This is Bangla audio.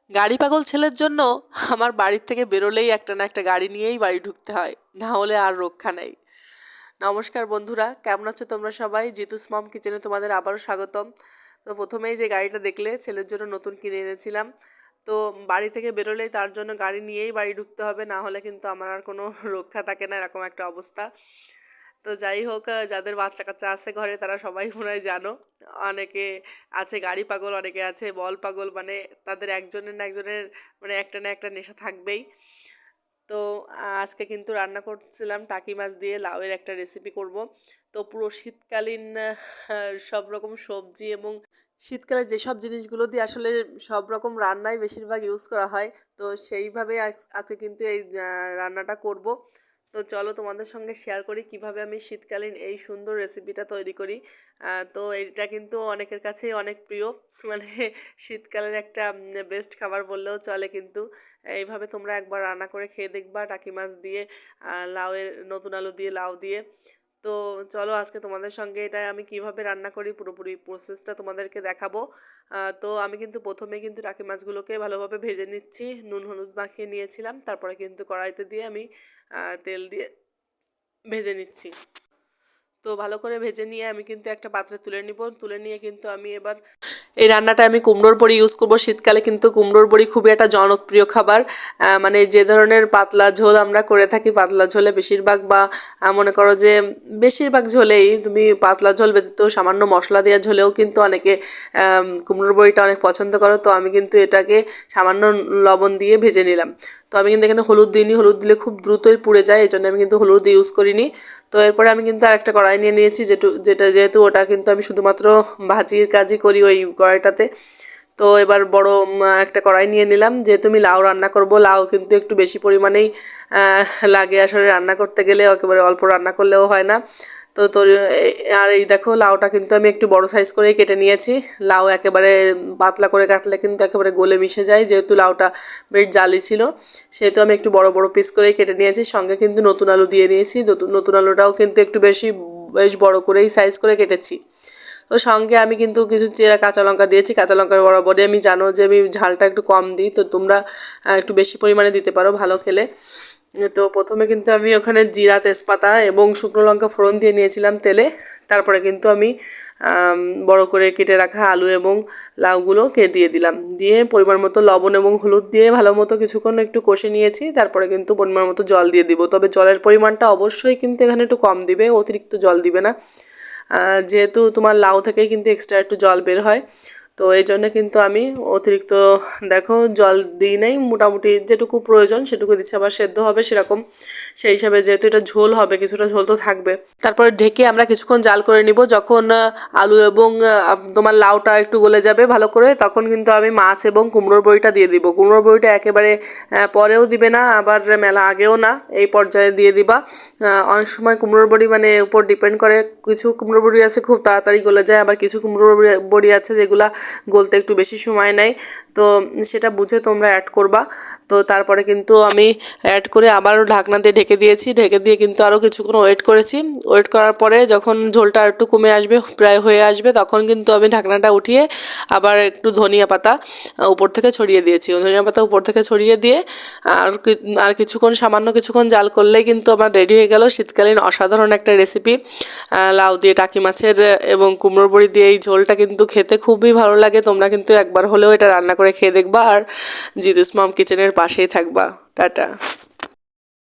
গাড়ি পাগল ছেলের জন্য আমার বাড়ির থেকে বেরোলেই একটা না একটা গাড়ি নিয়েই বাড়ি ঢুকতে হয়, না হলে আর রক্ষা নেই। নমস্কার বন্ধুরা, কেমন আছো তোমরা সবাই? জিতুস মম কিচেনে তোমাদের আবারও স্বাগতম। তো প্রথমেই যে গাড়িটা দেখলে ছেলের জন্য নতুন কিনে এনেছিলাম। তো বাড়ি থেকে বেরোলেই তার জন্য গাড়ি নিয়েই বাড়ি ঢুকতে হবে, না হলে কিন্তু আমার আর কোনো রক্ষা থাকে না, এরকম একটা অবস্থা। তো যাই হোক, যাদের বাচ্চা কাচ্চা আছে ঘরে তারা সবাই মনে হয় জানো, অনেকে আছে গাড়ি পাগল, অনেকে আছে বল পাগল, মানে তাদের একজনের না একজনের মানে একটা না একটা নেশা থাকবেই। তো আজকে কিন্তু রান্না করছিলাম টাকি মাছ দিয়ে লাউয়ের একটা রেসিপি করব। তো পুরো শীতকালীন সব রকম সবজি এবং শীতকালে যেসব জিনিসগুলো দিয়ে আসলে সব রকম রান্নায় বেশিরভাগ ইউজ করা হয়, তো সেইভাবে আজকে কিন্তু এই রান্নাটা করব। তো চলো তোমাদের সঙ্গে শেয়ার করি কিভাবে আমি শীতকালীন এই সুন্দর রেসিপিটা তৈরি করি। তো এটা কিন্তু অনেকের কাছেই অনেক প্রিয়, মানে শীতকালের একটা বেস্ট খাবার বললেও চলে। কিন্তু এইভাবে তোমরা একবার রান্না করে খেয়ে দেখবা টাকি মাছ দিয়ে, লাউয়ের নতুন আলু দিয়ে, লাউ দিয়ে। তো চলো আজকে তোমাদের সঙ্গে এটা আমি কিভাবে রান্না করি পুরোপুরি প্রসেসটা তোমাদেরকে দেখাবো। তো আমি কিন্তু প্রথমে কিন্তু টাকি মাছগুলোকে ভালোভাবে ভেজে নিচ্ছি, নুন হলুদ মাখিয়ে নিয়েছিলাম, তারপরে কিন্তু কড়াইতে দিয়ে আমি তেল দিয়ে ভেজে নিচ্ছি। তো ভালো করে ভেজে নিয়ে আমি কিন্তু একটা পাত্রে তুলে নিব। তুলে নিয়ে কিন্তু আমি এবার এই রান্নাটা আমি কুমড়োর বড়ি ইউজ করব। শীতকালে কিন্তু কুমড়োর বড়ি খুবই একটা জনপ্রিয় খাবার। মানে যে ধরনের পাতলা ঝোল আমরা করে থাকি, পাতলা ঝোলে বেশিরভাগ বা মনে করো যে বেশিরভাগ ঝোলেই তুমি পাতলা ঝোল ব্যতীত সামান্য মশলা দেওয়া ঝোলেও কিন্তু অনেকে কুমড়োর বড়িটা অনেক পছন্দ করো। তো আমি কিন্তু এটাকে সামান্য লবণ দিয়ে ভেজে নিলাম। তো আমি কিন্তু এখানে হলুদ দিইনি, হলুদ দিলে খুব দ্রুতই পুড়ে যায়, এই জন্য আমি কিন্তু হলুদ ইউজ করিনি। তো এরপরে আমি কিন্তু আরেকটা কড়াই নিয়ে নিয়েছি, যেহেতু ওটা কিন্তু আমি শুধুমাত্র ভাজির কাজই করি ওই কড়াইটাতে। তো এবার বড় একটা কড়াই নিয়ে নিলাম, যেহেতু আমি লাউ রান্না করব। লাউ কিন্তু একটু বেশি পরিমাণেই লাগে আসলে রান্না করতে গেলে, একেবারে অল্প রান্না করলেও হয় না। তো আর এই দেখো লাউটা কিন্তু আমি একটু বড় সাইজ করেই কেটে নিয়েছি। লাউ একেবারে পাতলা করে কাটলে কিন্তু একেবারে গলে মিশে যায়, যেহেতু লাউটা বেশ জালি ছিল, সেহেতু আমি একটু বড় বড় পিস করেই কেটে নিয়েছি। সঙ্গে কিন্তু নতুন আলু দিয়ে নিয়েছি, নতুন আলুটাও কিন্তু একটু বেশ বড় করেই সাইজ করে কেটেছি। তো সঙ্গে আমি কিন্তু কিছু চেরা কাঁচা লঙ্কা দিয়েছি। কাঁচা লঙ্কার বরাবরই আমি জানো যে আমি ঝালটা একটু কম দিই, তো তোমরা একটু বেশি পরিমাণে দিতে পারো ভালো খেলে। তো প্রথমে কিন্তু আমি ওখানে জিরা, তেজপাতা এবং শুকনো লঙ্কা ফোড়ন দিয়ে নিয়েছিলাম তেলে। তারপরে কিন্তু আমি বড় করে কেটে রাখা আলু এবং লাউগুলো দিয়ে দিলাম। দিয়ে পরিমাণ মতো লবণ এবং হলুদ দিয়ে ভালো মতো কিছুক্ষণ একটু কষে নিয়েছি। তারপরে কিন্তু পরিমাণ মতো জল দিয়ে দিব, তবে জলের পরিমাণটা অবশ্যই কিন্তু এখানে একটু কম দিবে, অতিরিক্ত জল দিবে না, যেহেতু তোমার লাউ থেকে কিন্তু এক্সট্রা একটু জল বের হয়। তো এই জন্য কিন্তু আমি অতিরিক্ত দেখো জল দিই নাই, মোটামুটি যেটুকু প্রয়োজন সেটুকু দিচ্ছি। আবার সেদ্ধ হবে সেরকম, সেই হিসাবে যেহেতু এটা ঝোল হবে, কিছুটা ঝোল তো থাকবে। তারপর ঢেকে আমরা কিছুক্ষণ জাল করে নিব। যখন আলু এবং তোমার লাউটা একটু গলে যাবে ভালো করে, তখন কিন্তু আমি মাছ এবং কুমড়োর বড়িটা দিয়ে দিব। কুমড়োর বড়িটা একেবারে পরেও দিবে না, আবার মেলা আগেও না, এই পর্যায়ে দিয়ে দিবা। অনেক সময় কুমড়োর বড়ি মানে উপর ডিপেন্ড করে, কিছু কুমড়ো বড়ি আছে খুব তাড়াতাড়ি গলে যায়, আবার কিছু কুমড়ো বড়ি আছে যেগুলা গলতে একটু বেশি সময় নেয়। তো সেটা বুঝে তোমরা অ্যাড করবা। তো তারপরে কিন্তু আমি অ্যাড করে আবারও ঢাকনা দিয়ে ঢেকে দিয়েছি। ঢেকে দিয়ে কিন্তু আরও কিছুক্ষণ ওয়েট করেছি। ওয়েট করার পরে যখন ঝোলটা একটু কমে আসবে, প্রায় হয়ে আসবে, তখন কিন্তু আমি ঢাকনাটা উঠিয়ে আবার একটু ধনিয়া পাতা উপর থেকে ছড়িয়ে দিয়েছি। ধনিয়া পাতা উপর থেকে ছড়িয়ে দিয়ে আর সামান্য কিছুক্ষণ জাল করলেই কিন্তু আমার রেডি হয়ে গেল শীতকালীন অসাধারণ একটা রেসিপি, লাউ দিয়ে টাকি মাছের এবং কুমড়োর বড়ি দিয়ে। এই ঝোলটা কিন্তু খেতে খুবই ভালো লাগে। তোমরা কিন্তু একবার হলেও এটা রান্না করে খেয়ে দেখবা, আর জিতুস মম কিচেনের পাশেই থাকবা। টাটা।